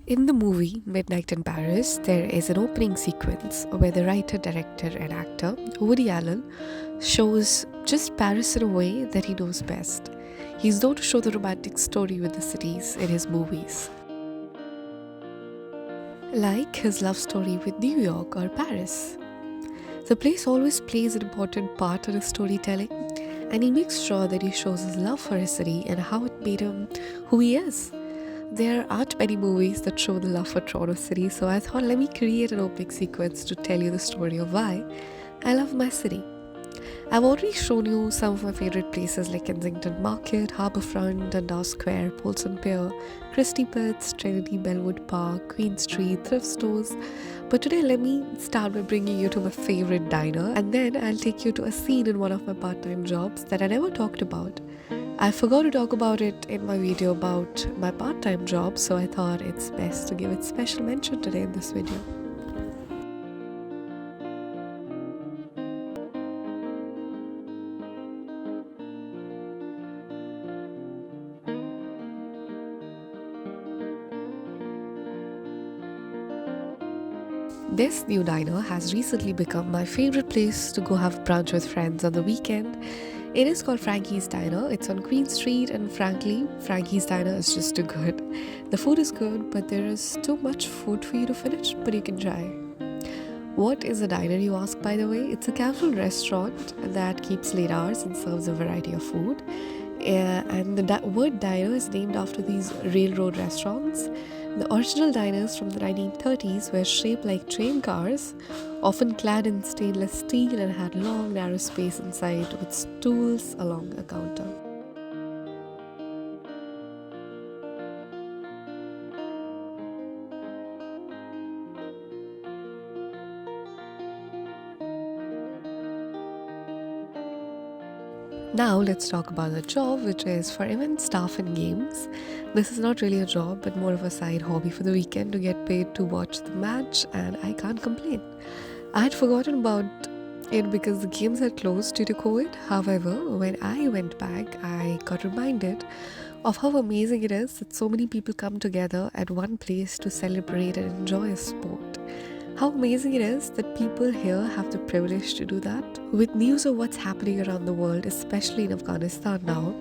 In the movie Midnight in Paris, there is an opening sequence where the writer, director, and actor Woody Allen shows just Paris in a way that he knows best. He's known to show the romantic story with the cities in his movies, like his love story with New York or Paris. The place always plays an important part in his storytelling, and he makes sure that he shows his love for his city and how it made him who he is. There aren't many movies that show the love for Toronto City, so I thought let me create an opening sequence to tell you the story of why I love my city. I've already shown you some of my favorite places like Kensington Market, Harbourfront, Dundas Square, Polson Pier, Christie Pitts, Trinity Bellwood Park, Queen Street, thrift stores. But today let me start by bringing you to my favorite diner, and then I'll take you to a scene in one of my part-time jobs that I never talked about. I forgot to talk about it in my video about my part-time job, so I thought it's best to give it special mention today in this video. This new diner has recently become my favorite place to go have brunch with friends on the weekend. It is called Frankies Diner. It's on Queen Street, and frankly, Frankies Diner is just too good. The food is good, but there is too much food for you to finish, but you can try. What is a diner, you ask, by the way? It's a casual restaurant that keeps late hours and serves a variety of food. And the word diner is named after these railroad restaurants. The original diners from the 1930s were shaped like train cars, often clad in stainless steel, and had long, narrow space inside with stools along a counter. Now let's talk about the job, which is for event staff and games. This is not really a job, but more of a side hobby for the weekend to get paid to watch the match, and I can't complain. I had forgotten about it because the games had closed due to COVID. However, when I went back, I got reminded of how amazing it is that so many people come together at one place to celebrate and enjoy a sport. How amazing it is that people here have the privilege to do that. With news of what's happening around the world, especially in Afghanistan now,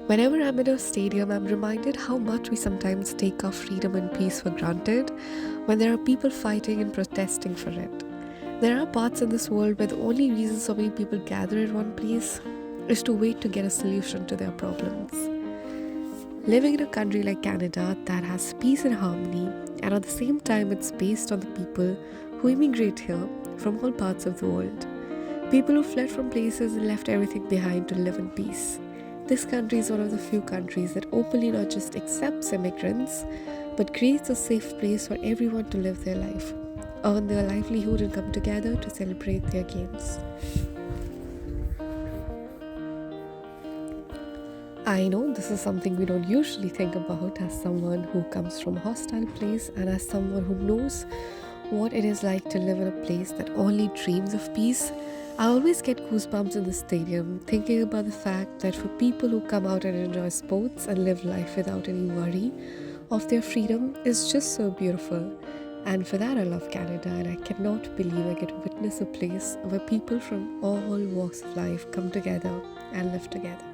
whenever I'm in a stadium, I'm reminded how much we sometimes take our freedom and peace for granted when there are people fighting and protesting for it. There are parts in this world where the only reason so many people gather at one place is to wait to get a solution to their problems. Living in a country like Canada that has peace and harmony, and at the same time it's based on the people who immigrate here from all parts of the world. People who fled from places and left everything behind to live in peace. This country is one of the few countries that openly not just accepts immigrants, but creates a safe place for everyone to live their life, earn their livelihood, and come together to celebrate their games. I know this is something we don't usually think about as someone who comes from a hostile place and as someone who knows what it is like to live in a place that only dreams of peace. I always get goosebumps in the stadium thinking about the fact that for people who come out and enjoy sports and live life without any worry of their freedom is just so beautiful. And for that I love Canada, and I cannot believe I get to witness a place where people from all walks of life come together and live together.